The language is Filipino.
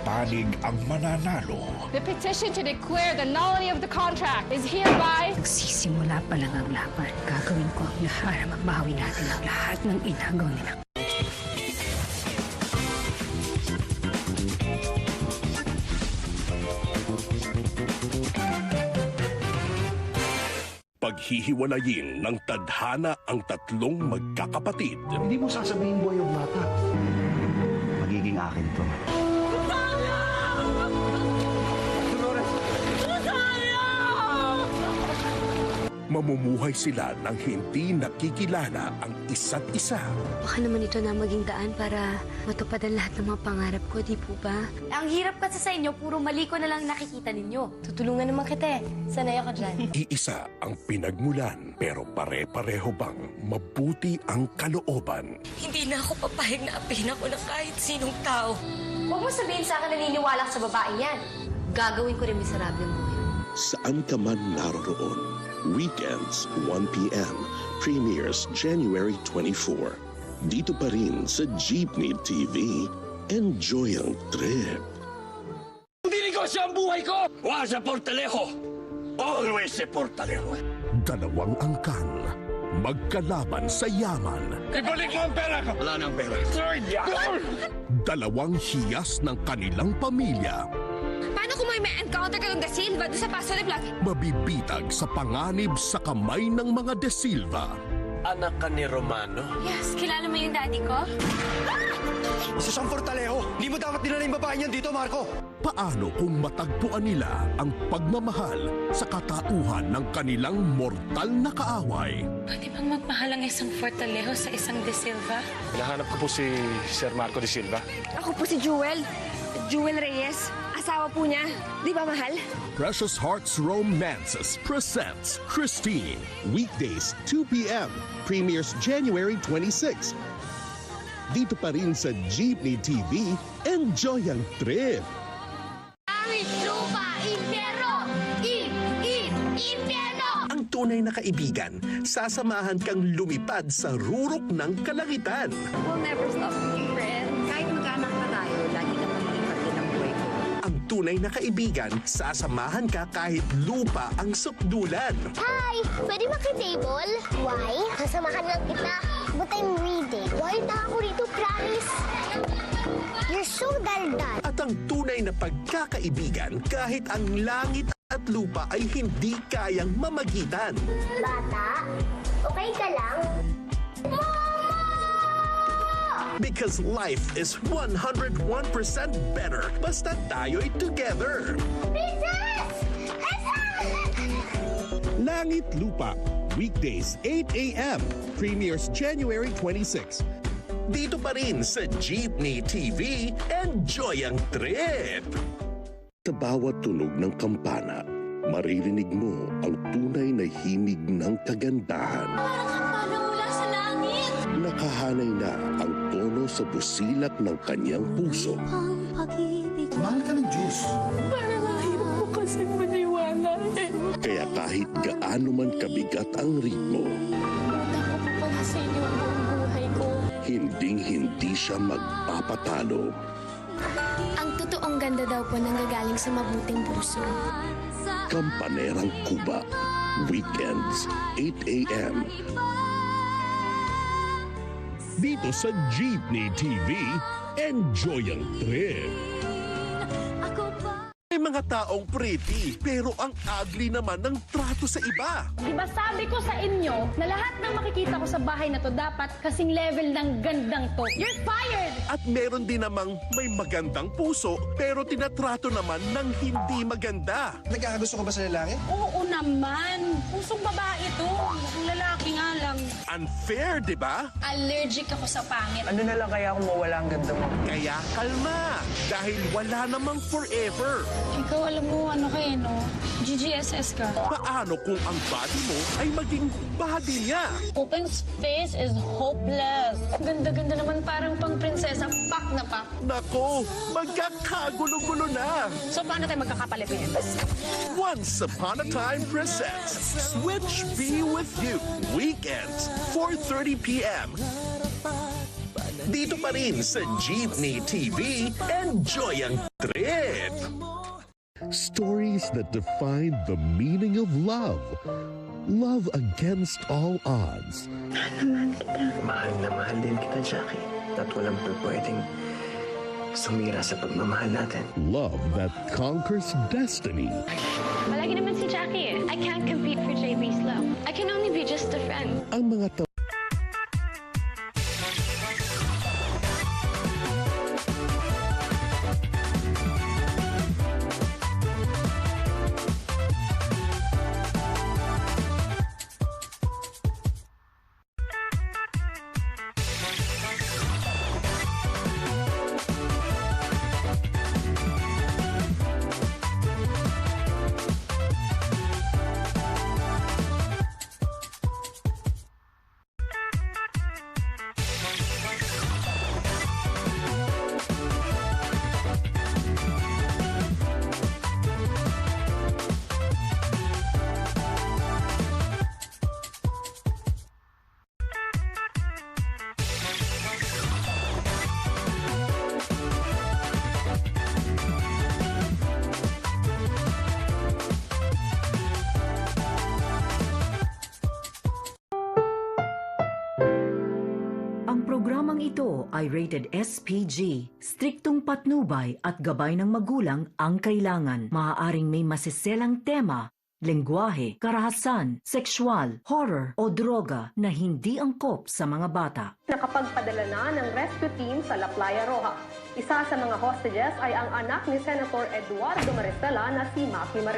panig ang mananalo. The petition to declare the nullity of the contract is hereby... Nagsisimula pa lang ang laban. Gagawin ko ang lahat para mabawi natin ang lahat ng inagaw nila. Paghihiwalayin ng tadhana ang tatlong magkakapatid. Hindi mo sasabihin boy o bata. Magiging akin to. Mamumuhay sila nang hindi nakikilala ang isa't isa. Baka naman ito na maging daan para matupad ang lahat ng mga pangarap ko, di po ba? Ang hirap kasi sa inyo, puro mali ko na lang nakikita ninyo. Tutulungan naman kita eh. Sanay ako dyan. Iisa ang pinagmulan, pero pare-pareho bang mabuti ang kalooban? Hindi na ako papayag na apihin ako ng kahit sinong tao. Huwag mo sabihin sa akin naniniwala ka sa babae yan. Gagawin ko rin miserable mo yun. Saan ka man naroroon, weekends 1 p.m. premieres January 24. Dito pa rin sa Jeepney TV. Enjoy ang trip. Hindi negosyo ang buhay ko! Wa sa Portalejo! Always sa Portalejo! Dalawang angkan, magkalaban sa yaman. Ibalik mo ang pera ko! Wala nang pera. Dalawang hiyas ng kanilang pamilya. Paano kung may encounter kayong Da Silva doon sa Paso de Plaza? Mabibitag sa panganib sa kamay ng mga De Silva. Anak ka ni Romano? Yes, kilala mo yung daddy ko? Isa siyang Portalejo. Hindi mo dapat dinala yung babae niyan dito, Marco. Paano kung matagpuan nila ang pagmamahal sa katauhan ng kanilang mortal na kaaway? Pwede bang magmahal ang isang Fortalejo sa isang De Silva? Hinahanap ko po si Sir Marco De Silva. Ako po si Jewel. Jewel Reyes. Asawa po niya. Di ba mahal? Precious Hearts Romances presents Christine. Weekdays, 2 p.m. Premieres January 26. Dito pa rin sa Jeepney TV. Enjoy ang trip! Langit, lupa, impyerno! Impyerno! Ang tunay na kaibigan, sasamahan kang lumipad sa rurok ng kalangitan. We'll never stop being friends. Kahit magkaanak na tayo, lagi ka magiging parte ng buhay ko. Ang tunay na kaibigan, sasamahan ka kahit lupa ang sukdulan. Hi! Pwede makitable? Why? Kasamahan lang kita. But I'm reading. Why na ako rito, promise? You're so daldal. At ang tunay na pagkakaibigan, kahit ang langit at lupa ay hindi kayang mamagitan. Bata, okay ka lang? Because life is 101% better basta tayo'y together. Princess! Langit Lupa, weekdays 8 a.m. Premieres January 26. Dito pa rin sa Jeepney TV. Enjoy ang trip! Sa bawat tunog ng kampana, maririnig mo ang tunay na himig ng kagandahan. Parang kampana mula sa langit! Nakahanay na ang tono sa busilak ng kanyang puso. Mahal ka ng Diyos. Parang ang hirap ko kasi maniwala eh. Kaya kahit gaano man kabigat ang ritmo, Punta ko po pala sa inyo ang buong buhay ko. hinding-hindi siya magpapatalo. Ang totoong ganda daw po nanggagaling sa mabuting puso. Kampanerang Kuba, weekends 8 a.m. Dito sa Jeepney TV, enjoy ang trip! May mga taong pretty, pero ang ugly naman ng trato sa iba. Di ba sabi ko sa inyo na lahat ng makikita ko sa bahay na to dapat kasing level ng gandang to? You're fired! At meron din namang may magandang puso, pero tinatrato naman ng hindi maganda. Nagkakagusto ka ba sa lalaki? Oo naman. Pusong babae to. Ang lalaki nga lang. Unfair, di ba? Allergic ako sa pangit. Ano na lang kaya kung mawala ang ganda mo? Kaya kalma, dahil wala namang forever. Ikaw alam mo ano kayo, no? GGSS ka. Paano kung ang body mo ay maging body niya? Open space is hopeless. Ganda-ganda naman parang pang prinsesa. Pak na pak. Nako, magkakagulo-gulo na. So paano tayo magkakapalipitas? Once Upon a Time presents Switch Be With You. Weekends, 4:30 p.m. Dito pa rin sa Jeepney TV. Enjoy ang trip! Stories that define the meaning of love. Love against all odds. Mahal na mahal din kita, Jackie. At walang pwedeng sumira sa pagmamahal natin. Love that conquers destiny. Malagi naman si Jackie I can't compete for JB's love. I can only be just a friend. Ang mga Ang programang ito ay rated SPG. Striktong patnubay at gabay ng magulang ang kailangan. Maaaring may masiselang tema, lengguwahe, karahasan, sexual, horror o droga na hindi angkop sa mga bata. Nakapagpadala na ng rescue team sa La Playa Roja. Isa sa mga hostages ay ang anak ni Senator Eduardo Maricela na si Maki Maricela.